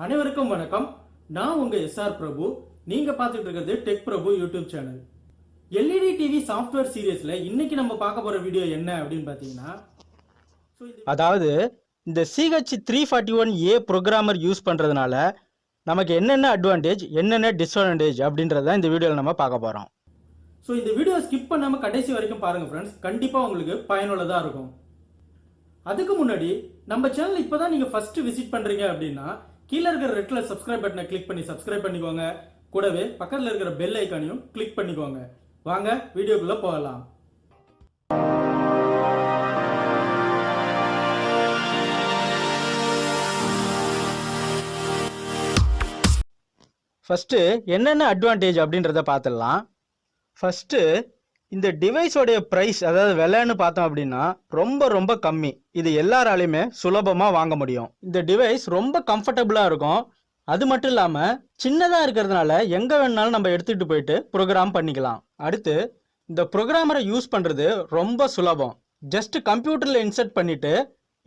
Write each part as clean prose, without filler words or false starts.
அனைவருக்கும் வணக்கம். நான் உங்க எஸ்ஆர் பிரபு. நீங்க பார்த்துட்டு இருக்கிறது tech Prabhu YouTube channel. LED TV software சீரியஸ்ல இன்னைக்கு நம்ம பார்க்க போற வீடியோ என்ன அப்படின்னு பாத்தீங்கன்னா, அதாவது இந்த CH341A ப்ரோக்ராமர் யூஸ் பண்றதுனால நமக்கு என்னென்ன அட்வான்டேஜ் என்னென்ன டிஸ்அட்வான்டேஜ் அப்படின்றத இந்த வீடியோவில் நம்ம பார்க்க போறோம். ஸோ இந்த வீடியோ ஸ்கிப் பண்ணாம கடைசி வரைக்கும் பாருங்க ஃப்ரெண்ட்ஸ். கண்டிப்பா உங்களுக்கு பயனுள்ளதா இருக்கும். அதுக்கு முன்னாடி நம்ம சேனல் இப்பதான் நீங்க ஃபர்ஸ்ட் விசிட் பண்றீங்க அப்படின்னா கீழே இருக்கிற ரெட் கலர் சப்ஸ்கிரைப் பட்டனை கிளிக் பண்ணி சப்ஸ்கிரைப் பண்ணிக்கோங்க. கூடவே பக்கத்தில் இருக்கிற பெல் ஐக்கானையும் கிளிக் பண்ணிக்கோங்க. வாங்க வீடியோக்குள்ள போகலாம். ஃபர்ஸ்ட் என்னென்ன அட்வான்டேஜ் அப்படின்றத பார்த்துடலாம். ஃபர்ஸ்ட் இந்த டிவைஸோடைய ப்ரைஸ், அதாவது விலைன்னு பார்த்தோம் அப்படின்னா ரொம்ப ரொம்ப கம்மி. இது எல்லாராலையுமே சுலபமாக வாங்க முடியும். இந்த டிவைஸ் ரொம்ப கம்ஃபர்டபுளாக இருக்கும். அது மட்டும் இல்லாமல் சின்னதாக இருக்கிறதுனால எங்கே வேணாலும் நம்ம எடுத்துகிட்டு போயிட்டு ப்ரோக்ராம் பண்ணிக்கலாம். அடுத்து இந்த ப்ரோக்ராமரை யூஸ் பண்ணுறது ரொம்ப சுலபம். ஜஸ்ட் கம்ப்யூட்டரில் இன்சர்ட் பண்ணிவிட்டு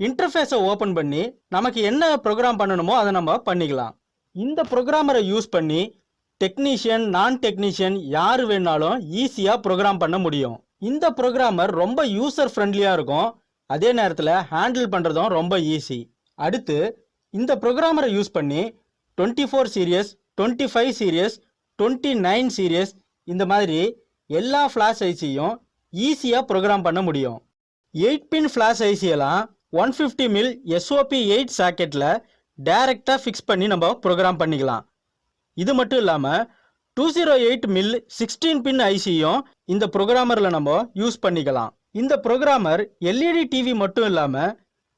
இன்டர்ஃபேஸை ஓப்பன் பண்ணி நமக்கு என்ன ப்ரோக்ராம் பண்ணணுமோ அதை நம்ம பண்ணிக்கலாம். இந்த ப்ரோக்ராமரை யூஸ் பண்ணி டெக்னீஷியன், நான் டெக்னீஷியன் யார் வேணாலும் ஈஸியாக ப்ரோக்ராம் பண்ண முடியும். இந்த ப்ரோக்ராமர் ரொம்ப யூசர் ஃப்ரெண்ட்லியாக இருக்கும். அதே நேரத்தில் ஹேண்டில் பண்ணுறதும் ரொம்ப ஈஸி. அடுத்து இந்த ப்ரோக்ராமரை யூஸ் பண்ணி 24 சீரியஸ், 25 சீரியஸ், 29 சீரியஸ் இந்த மாதிரி எல்லா ஃப்ளாஷ் ஐசியும் ஈஸியாக ப்ரோக்ராம் பண்ண முடியும். 8 பின் ஃப்ளாஷ் ஐசியெல்லாம் 150 மில் SOP 8 சாக்கெட்டில் டைரெக்டாக ஃபிக்ஸ் பண்ணி நம்ம ப்ரோக்ராம் பண்ணிக்கலாம். இது மட்டும் இல்லாமல் 208 மில் 16 பின் ஐசியும் இந்த ப்ரோக்ராமரில் நம்ம யூஸ் பண்ணிக்கலாம். இந்த ப்ரோக்ராமர் எல்இடி டிவி மட்டும் இல்லாமல்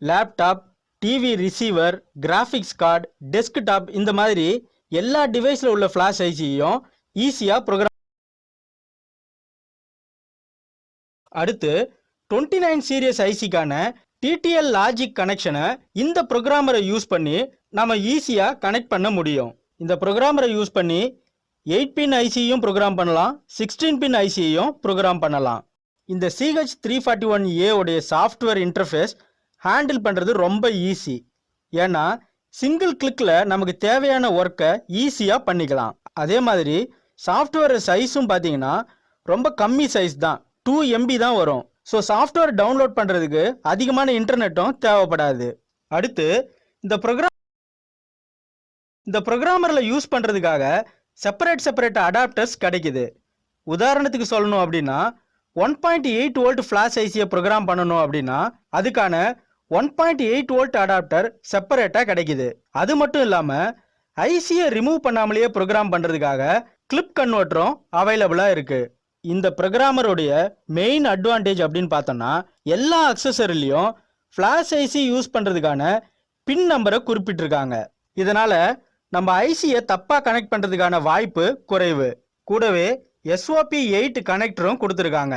laptop, TV receiver, graphics card, desktop இந்த மாதிரி எல்லா டிவைஸில் உள்ள ஃப்ளாஷ் ஐசியும் ஈஸியாக ப்ரோக்ராம். அடுத்து 29 சீரியஸ் ஐசிக்கான டிடிஎல் லாஜிக் கனெக்ஷனை இந்த ப்ரோக்ராமரை யூஸ் பண்ணி நம்ம ஈஸியாக கனெக்ட் பண்ண முடியும். இந்த ப்ரோக்ராமரை யூஸ் பண்ணி 8 பின் ஐசியும் ப்ரோக்ராம் பண்ணலாம், 16 பின் ஐசியும் ப்ரோக்ராம் பண்ணலாம். இந்த CH341A உடைய சாஃப்ட்வேர் இன்டர்ஃபேஸ் ஹேண்டில் பண்ணுறது ரொம்ப ஈஸி. ஏன்னா சிங்கிள் கிளிக்கில் நமக்கு தேவையான ஒர்க்கை ஈஸியாக பண்ணிக்கலாம். அதே மாதிரி சாஃப்ட்வேர் சைஸும் பார்த்தீங்கன்னா ரொம்ப கம்மி சைஸ் தான், 2 MB தான் வரும். ஸோ சாஃப்ட்வேர் டவுன்லோட் பண்ணுறதுக்கு அதிகமான இன்டர்நெட்டும் தேவைப்படாது. அடுத்து இந்த ப்ரோக்ராமரில் யூஸ் பண்ணுறதுக்காக செப்பரேட் அடாப்டர்ஸ் கிடைக்குது. உதாரணத்துக்கு சொல்லணும் அப்படின்னா 1.8 வோல்ட் ஃப்ளாஷ் ஐசியை ப்ரோக்ராம் பண்ணணும் அப்படின்னா அதுக்கான 1.8 வோல்ட் அடாப்டர் செப்பரேட்டாக கிடைக்குது. அது மட்டும் இல்லாமல் ஐசியை ரிமூவ் பண்ணாமலேயே ப்ரோக்ராம் பண்ணுறதுக்காக கிளிப் கன்வெர்ட்டரும் அவைலபிளாக இருக்குது. இந்த ப்ரோக்ராமருடைய மெயின் அட்வான்டேஜ் அப்படின்னு பார்த்தோன்னா எல்லா அக்சசரிலையும் ஃப்ளாஷ் ஐசி யூஸ் பண்ணுறதுக்கான பின் நம்பரை குறிப்பிட்டிருக்காங்க. இதனால் நம்ம ஐசியை தப்பாக கனெக்ட் பண்ணுறதுக்கான வாய்ப்பு குறைவு. கூடவே SOP 8 கனெக்டரும் கொடுத்துருக்காங்க.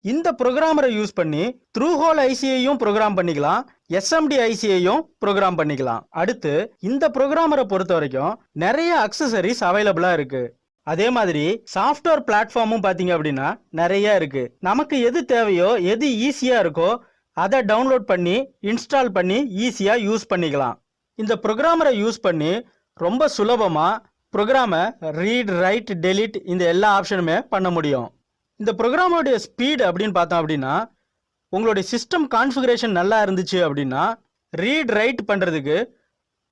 இந்த ப்ரோக்ராமரை யூஸ் பண்ணி த்ரூ ஹோல் ஐசியையும் ப்ரோக்ராம் பண்ணிக்கலாம், SMD ஐசியையும் ப்ரோக்ராம் பண்ணிக்கலாம். அடுத்து இந்த ப்ரோக்ராமரை பொறுத்த வரைக்கும் நிறைய அக்சசரிஸ் அவைலபிளாக இருக்கு. அதே மாதிரி சாஃப்ட்வேர் பிளாட்ஃபார்மும் பார்த்தீங்க அப்படின்னா நிறைய இருக்கு. நமக்கு எது தேவையோ, எது ஈஸியாக இருக்கோ அதை டவுன்லோட் பண்ணி இன்ஸ்டால் பண்ணி ஈஸியாக யூஸ் பண்ணிக்கலாம். இந்த ப்ரோக்ராமரை யூஸ் பண்ணி ரொம்ப சுலபமாக ப்ரோக்ராமை ரீட், ரைட், டெலிட் இந்த எல்லா ஆப்ஷனுமே பண்ண முடியும். இந்த ப்ரோக்ராமோடைய ஸ்பீடு அப்படின்னு பார்த்தோம் அப்படின்னா உங்களுடைய சிஸ்டம் கான்ஃபிகரேஷன் நல்லா இருந்துச்சு அப்படின்னா ரீட், ரைட் பண்ணுறதுக்கு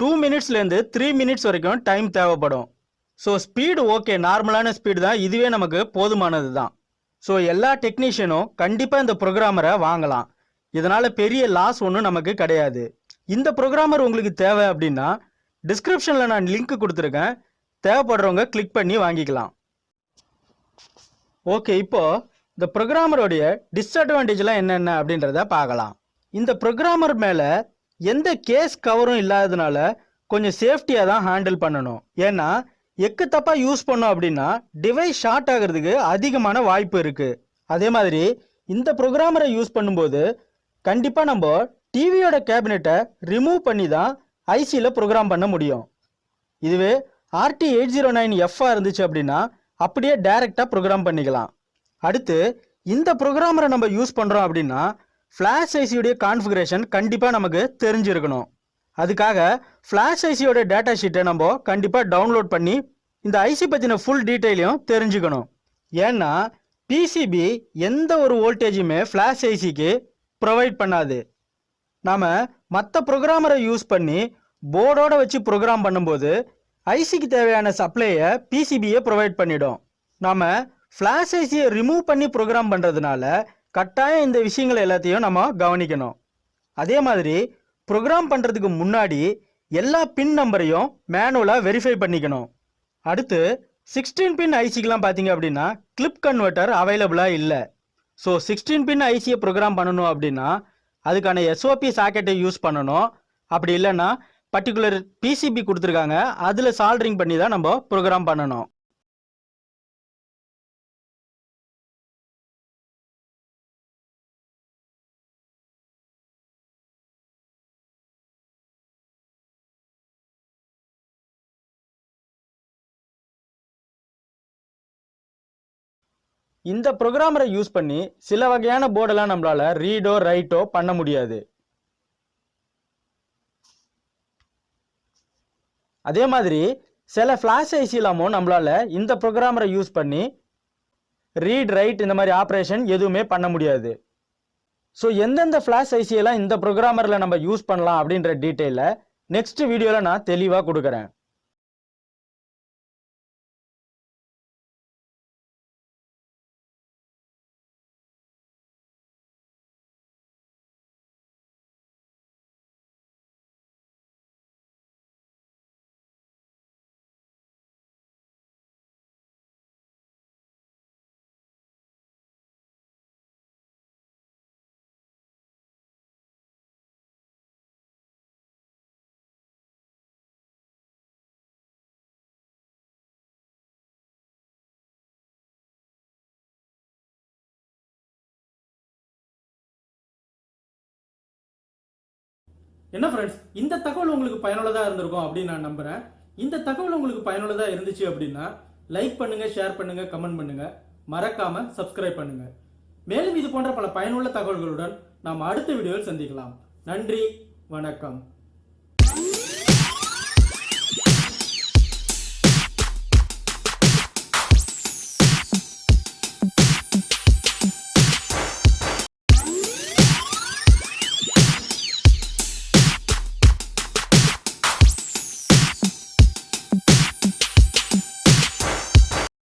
2 மினிட்ஸ்லேருந்து 3 மினிட்ஸ் வரைக்கும் டைம் தேவைப்படும். ஸோ ஸ்பீடு ஓகே, நார்மலான ஸ்பீடு தான், இதுவே நமக்கு போதுமானது தான். ஸோ எல்லா டெக்னீஷியனும் கண்டிப்பாக இந்த ப்ரோக்ராமரை வாங்கலாம். இதனால் பெரிய லாஸ் ஒன்றும் நமக்கு கிடையாது. இந்த ப்ரோக்ராமர் உங்களுக்கு தேவை அப்படின்னா டிஸ்கிரிப்ஷனில் நான் லிங்க் கொடுத்துருக்கேன், தேவைப்படுறவங்க கிளிக் பண்ணி வாங்கிக்கலாம். ஓகே, இப்போது இந்த ப்ரோக்ராமருடைய டிஸ்அட்வான்டேஜ்லாம் என்னென்ன அப்படின்றத பார்க்கலாம். இந்த ப்ரோக்ராமர் மேலே எந்த கேஸ் கவரும் இல்லாததுனால கொஞ்சம் சேஃப்டியாக தான் ஹேண்டில் பண்ணணும். ஏன்னா எக்கு தப்பாக யூஸ் பண்ணோம் அப்படின்னா டிவைஸ் ஷார்ட் ஆகிறதுக்கு அதிகமான வாய்ப்பு இருக்குது. அதே மாதிரி இந்த ப்ரோக்ராமரை யூஸ் பண்ணும்போது கண்டிப்பாக நம்ம டிவியோட கேபினெட்டை ரிமூவ் பண்ணி தான் ஐசியில் ப்ரோக்ராம் பண்ண முடியும். இதுவே RT809F இருந்துச்சு அப்படின்னா அப்படியே டைரெக்டாக ப்ரோக்ராம் பண்ணிக்கலாம். அடுத்து இந்த ப்ரோக்ராமரை நம்ம யூஸ் பண்ணுறோம் அப்படின்னா ஃப்ளாஷ் ஐசியோடைய கான்ஃபிகரேஷன் கண்டிப்பாக நமக்கு தெரிஞ்சிருக்கணும். அதுக்காக ஃப்ளாஷ் ஐசியோட டேட்டா ஷீட்டை நம்ம கண்டிப்பாக டவுன்லோட் பண்ணி இந்த ஐசி பற்றின ஃபுல் டீட்டெயிலையும் தெரிஞ்சுக்கணும். ஏன்னா பிசிபி எந்த ஒரு வோல்டேஜுமே ஃப்ளாஷ் ஐசிக்கு ப்ரொவைட் பண்ணாது. நாம் மற்ற ப்ரோக்ராமரை யூஸ் பண்ணி போர்டோட வச்சு ப்ரோக்ராம் பண்ணும்போது ஐசிக்கு தேவையான சப்ளையை பிசிபியை ப்ரொவைட் பண்ணிடும். நாம் ஃப்ளாஷ் ஐசியை ரிமூவ் பண்ணி ப்ரோக்ராம் பண்ணுறதுனால கட்டாயம் இந்த விஷயங்கள் எல்லாத்தையும் நம்ம கவனிக்கணும். அதே மாதிரி ப்ரோக்ராம் பண்ணுறதுக்கு முன்னாடி எல்லா பின் நம்பரையும் மேனுவலாக வெரிஃபை பண்ணிக்கணும். அடுத்து 16 பின் ஐசிக்கெலாம் பார்த்தீங்க அப்படின்னா கிளிப் கன்வெர்ட்டர் அவைலபிளாக இல்லை. ஸோ 16 பின் ஐசியை ப்ரோக்ராம் பண்ணணும் அப்படின்னா அதுக்கான எஸ்ஓபி சாக்கெட்டை யூஸ் பண்ணணும். அப்படி இல்லைன்னா பர்டிகுலர் பிசிபி கொடுத்துருக்காங்க, அதில் சால்டரிங் பண்ணி தான் நம்ம ப்ரோக்ராம் பண்ணணும். இந்த ப்ரோக்ராமரை யூஸ் பண்ணி சில வகையான போர்டெல்லாம் நம்மளால ரீடோ ரைட்டோ பண்ண முடியாது. அதே மாதிரி சில ஃப்ளாஷ் ஐசிலாமும் நம்மளால இந்த ப்ரோக்ராமரை யூஸ் பண்ணி ரீட் ரைட் இந்த மாதிரி ஆப்ரேஷன் எதுவுமே பண்ண முடியாது. ஸோ எந்தெந்த ஃப்ளாஷ் ஐசியெல்லாம் இந்த ப்ரோக்ராமரில் நம்ம யூஸ் பண்ணலாம் அப்படின்ற டீட்டெயிலை நெக்ஸ்ட் வீடியோவில் நான் தெளிவாக கொடுக்குறேன். என்ன ஃப்ரெண்ட்ஸ், இந்த தகவல் உங்களுக்கு பயனுள்ளதாக இருந்திருக்கும் அப்படின்னு நான் நம்புகிறேன். இந்த தகவல் உங்களுக்கு பயனுள்ளதாக இருந்துச்சு அப்படின்னா லைக் பண்ணுங்க, ஷேர் பண்ணுங்க, கமெண்ட் பண்ணுங்க, மறக்காம சப்ஸ்கிரைப் பண்ணுங்க. மேலும் இது போன்ற பல பயனுள்ள தகவல்களுடன் நாம் அடுத்த வீடியோவில் சந்திக்கலாம். நன்றி, வணக்கம்.